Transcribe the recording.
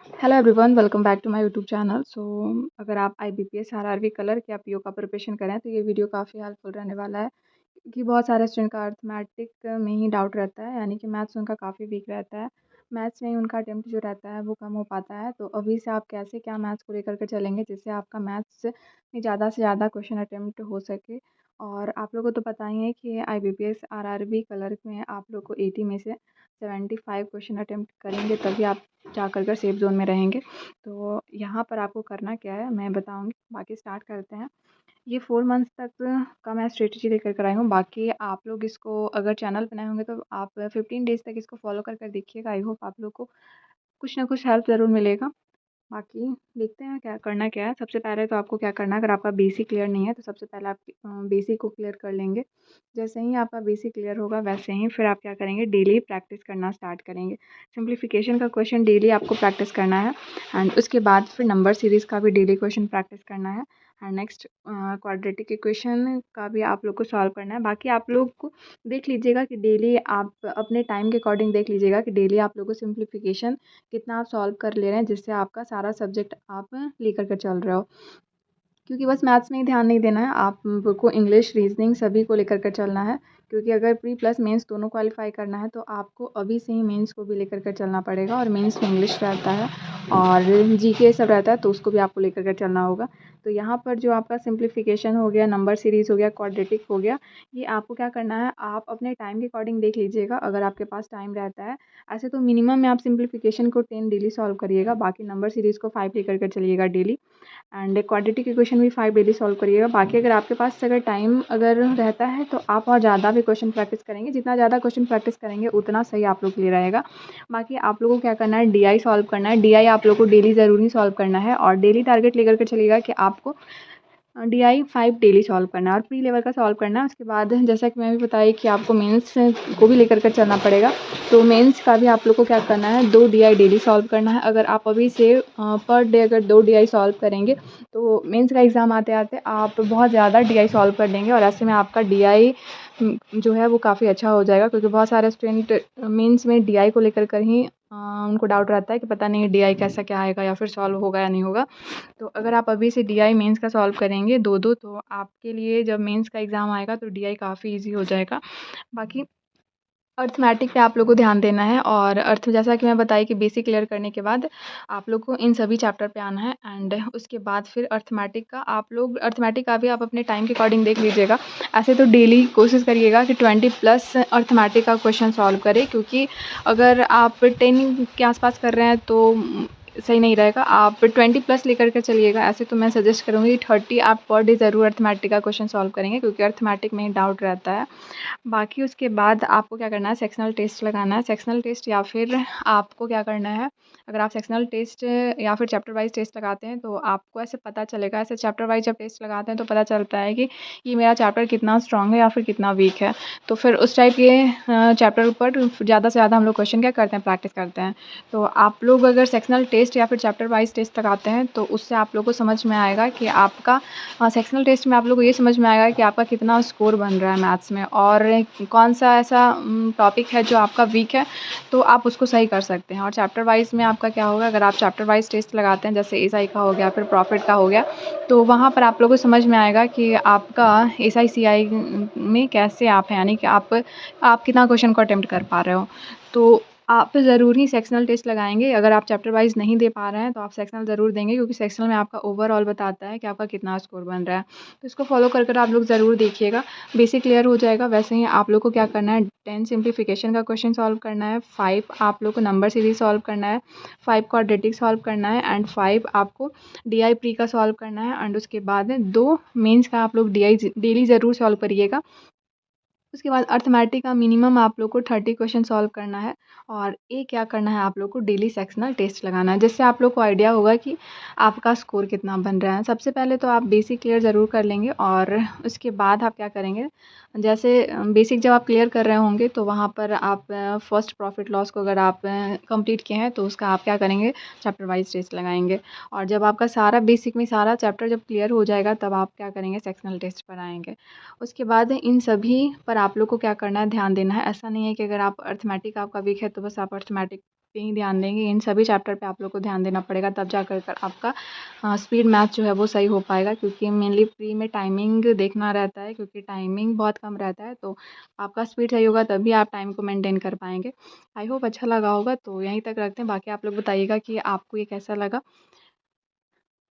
Hello everyone, welcome back to my YouTube channel. अगर आप IBPS RRB clerk या PO का प्रिपरेशन करें तो ये वीडियो काफ़ी हेल्पफुल रहने वाला है, क्योंकि बहुत सारे स्टूडेंट का अर्थमेटिक में ही डाउट रहता है, यानी कि मैथ्स उनका काफ़ी वीक रहता है। मैथ्स में ही उनका अटेम्प्ट जो रहता है वो कम हो पाता है। तो अभी से आप कैसे क्या मैथ्स को लेकर के चलेंगे जिससे आपका मैथ्स में ज़्यादा से ज़्यादा क्वेश्चन अटेम्प्ट हो सके। और आप लोगों को तो पता ही है कि आईबीपीएस आरआरबी क्लर्क में आप लोग को 80 में से 75 क्वेश्चन अटेम्प्ट करेंगे, तभी आप जा कर सेफ जोन में रहेंगे। तो यहाँ पर आपको करना क्या है मैं बताऊँगी, बाकी स्टार्ट करते हैं। ये 4 मंथ्स तक का मैं स्ट्रेटजी लेकर कर आई हूँ। बाकी आप लोग इसको अगर चैनल पे नए होंगे तो आप 15 डेज़ तक इसको फॉलो कर देखिएगा। आई होप आप लोग को कुछ ना कुछ हेल्प ज़रूर मिलेगा। बाकी देखते हैं क्या करना क्या है। सबसे पहले तो आपको क्या करना है, अगर आपका बेसिक क्लियर नहीं है तो सबसे पहले आप बेसिक को क्लियर कर लेंगे। जैसे ही आपका बेसिक क्लियर होगा वैसे ही फिर आप क्या करेंगे, डेली प्रैक्टिस करना स्टार्ट करेंगे। सिंप्लीफिकेशन का क्वेश्चन डेली आपको प्रैक्टिस करना है, एंड उसके बाद फिर नंबर सीरीज़ का भी डेली क्वेश्चन प्रैक्टिस करना है। एंड नेक्स्ट क्वाड्रेटिक इक्वेशन का भी आप लोग को सॉल्व करना है। बाकी आप लोग को देख लीजिएगा कि डेली आप अपने टाइम के अकॉर्डिंग देख लीजिएगा कि डेली आप लोग को सिंप्लीफिकेशन कितना आप सॉल्व कर ले रहे हैं, जिससे आपका सारा सब्जेक्ट आप लेकर के चल रहे हो। क्योंकि बस मैथ्स में ही ध्यान नहीं देना है, आपको इंग्लिश, रीजनिंग सभी को लेकर के चलना है। क्योंकि अगर प्री प्लस मेंस दोनों क्वालिफाई करना है तो आपको अभी से ही मेंस को भी लेकर के चलना पड़ेगा। और मेंस में इंग्लिश रहता है और जीके सब रहता है, तो उसको भी आपको लेकर के चलना होगा। तो यहाँ पर जो आपका सिंप्लीफिकेशन हो गया, नंबर सीरीज़ हो गया, क्वाड्रेटिक हो गया, ये आपको क्या करना है, आप अपने टाइम के अकॉर्डिंग देख लीजिएगा अगर आपके पास टाइम रहता है। ऐसे तो मिनिमम में आप सिंप्लीफिकेशन को 10 डेली सॉल्व करिएगा, बाकी नंबर सीरीज़ को 5 लेकर के चलिएगा डेली। एंड क्वाड्रेटिक इक्वेशन भी 5 डेली सॉल्व करिएगा। बाकी अगर आपके पास अगर टाइम अगर रहता है तो आप और ज़्यादा भी क्वेश्चन प्रैक्टिस करेंगे। जितना ज़्यादा क्वेश्चन प्रैक्टिस करेंगे उतना सही आप लोग के लिए रहेगा। बाकी आप लोगों को क्या करना है, डीआई सॉल्व करना है। डीआई आप लोग को डेली ज़रूरी सॉल्व करना है और डेली टारगेट लेकर के चलिएगा कि आपको डीआई 5 डेली सॉल्व करना है और प्री लेवल का सॉल्व करना है। उसके बाद जैसा कि मैं भी बताई कि आपको मेंस को भी लेकर के चलना पड़ेगा, तो मेंस का भी आप लोग को क्या करना है, 2 डीआई डेली सॉल्व करना है। अगर आप अभी से पर डे अगर 2 डीआई सॉल्व करेंगे तो मेंस का एग्ज़ाम आते आते आप बहुत ज़्यादा डीआई सॉल्व कर लेंगे, और ऐसे में आपका डीआई जो है वो काफ़ी अच्छा हो जाएगा। क्योंकि बहुत सारे स्टूडेंट मेंस में डीआई को लेकर कर ही उनको डाउट रहता है कि पता नहीं डीआई कैसा क्या आएगा या फिर सॉल्व होगा या नहीं होगा। तो अगर आप अभी से डीआई मेंस का सॉल्व करेंगे दो दो, तो आपके लिए जब मेंस का एग्ज़ाम आएगा तो डीआई काफ़ी इजी हो जाएगा। बाकी अर्थमेटिक पे आप लोग को ध्यान देना है, और अर्थ जैसा कि मैं बताई कि बेसिक क्लियर करने के बाद आप लोग को इन सभी चैप्टर पे आना है। एंड उसके बाद फिर अर्थमेटिक का आप लोग अर्थमेटिक का भी आप अपने टाइम के अकॉर्डिंग देख लीजिएगा। ऐसे तो डेली कोशिश करिएगा कि 20 प्लस अर्थमेटिक का क्वेश्चन सॉल्व करें, क्योंकि अगर आप 10 के आसपास कर रहे हैं तो सही नहीं रहेगा। आप 20 प्लस लेकर के चलिएगा। ऐसे तो मैं सजेस्ट करूँगी 30 आप पर डे ज़रूर अर्थमेटिक का क्वेश्चन सॉल्व करेंगे, क्योंकि अर्थमेटिक में ही डाउट रहता है। बाकी उसके बाद आपको क्या करना है, सेक्शनल टेस्ट लगाना है। सेक्शनल टेस्ट या फिर आपको क्या करना है, अगर आप सेक्शनल टेस्ट या फिर चैप्टर वाइज टेस्ट लगाते हैं तो आपको ऐसे पता चलेगा। ऐसे चैप्टर वाइज जब टेस्ट लगाते हैं तो पता चलता है कि ये मेरा चैप्टर कितना स्ट्रॉन्ग है या फिर कितना वीक है। तो फिर उस टाइप के चैप्टर पर ज़्यादा से ज़्यादा हम लोग क्वेश्चन क्या करते हैं, प्रैक्टिस करते हैं। तो आप लोग अगर सेक्शनल टेस्ट या फिर चैप्टर वाइज टेस्ट लगाते हैं तो उससे आप लोग को समझ में आएगा कि आपका सेक्शनल टेस्ट में आप लोग को ये समझ में आएगा कि आपका कितना स्कोर बन रहा है मैथ्स में, और कौन सा ऐसा टॉपिक है जो आपका वीक है, तो आप उसको सही कर सकते हैं। और चैप्टर वाइज में आपका क्या होगा, अगर आप चैप्टर वाइज टेस्ट लगाते हैं जैसे एसआई का हो गया, फिर प्रॉफिट का हो गया, तो वहाँ पर आप लोगों को समझ में आएगा कि आपका एसआई सीआई में कैसे आप हैं, यानी कि आप कितना क्वेश्चन को अटेम्प्ट कर पा रहे हो। तो आप ज़रूर ही सेक्शनल टेस्ट लगाएंगे। अगर आप चैप्टर वाइज नहीं दे पा रहे हैं तो आप सेक्शनल ज़रूर देंगे, क्योंकि सेक्शनल में आपका ओवरऑल बताता है कि आपका कितना स्कोर बन रहा है। तो इसको फॉलो कर कर आप लोग ज़रूर देखिएगा, बेसिक क्लियर हो जाएगा। वैसे ही आप लोग को क्या करना है, 10 सिंप्लीफिकेशन का क्वेश्चन सॉल्व करना है, 5 आप लोग को नंबर सीरीज सॉल्व करना है, 5 क्वाड्रेटिक सॉल्व करना है, एंड 5 आपको डीआई प्री का सॉल्व करना है। एंड उसके बाद 2 मेंस का आप लोग डीआई डेली ज़रूर सॉल्व करिएगा। उसके बाद अर्थमेटिक का मिनिमम आप लोग को 30 क्वेश्चन सॉल्व करना है, और एक क्या करना है, आप लोग को डेली सेक्शनल टेस्ट लगाना है, जिससे आप लोग को आइडिया होगा कि आपका स्कोर कितना बन रहा है। सबसे पहले तो आप बेसिक क्लियर ज़रूर कर लेंगे, और उसके बाद आप क्या करेंगे, जैसे बेसिक जब आप क्लियर कर रहे होंगे तो वहाँ पर आप फर्स्ट प्रॉफिट लॉस को अगर आप कंप्लीट किए हैं तो उसका आप क्या करेंगे, चैप्टर वाइज टेस्ट लगाएंगे। और जब आपका सारा बेसिक में सारा चैप्टर जब क्लियर हो जाएगा तब आप क्या करेंगे, सेक्शनल टेस्ट पर आएंगे। उसके बाद इन सभी पर आप लोग को क्या करना है, ध्यान देना है। ऐसा नहीं है कि अगर आप अर्थमेटिक आपका वीक है तो बस आप अर्थमेटिक पे ही ध्यान देंगे, इन सभी चैप्टर पे आप लोग को ध्यान देना पड़ेगा, तब जाकर कर आपका स्पीड मैथ जो है वो सही हो पाएगा। क्योंकि मेनली प्री में टाइमिंग देखना रहता है, क्योंकि टाइमिंग बहुत कम रहता है, तो आपका स्पीड सही होगा तभी आप टाइम को मेंटेन कर पाएंगे। आई होप अच्छा लगा होगा, तो यहीं तक रखते हैं। बाकी आप लोग बताइएगा कि आपको ये कैसा लगा।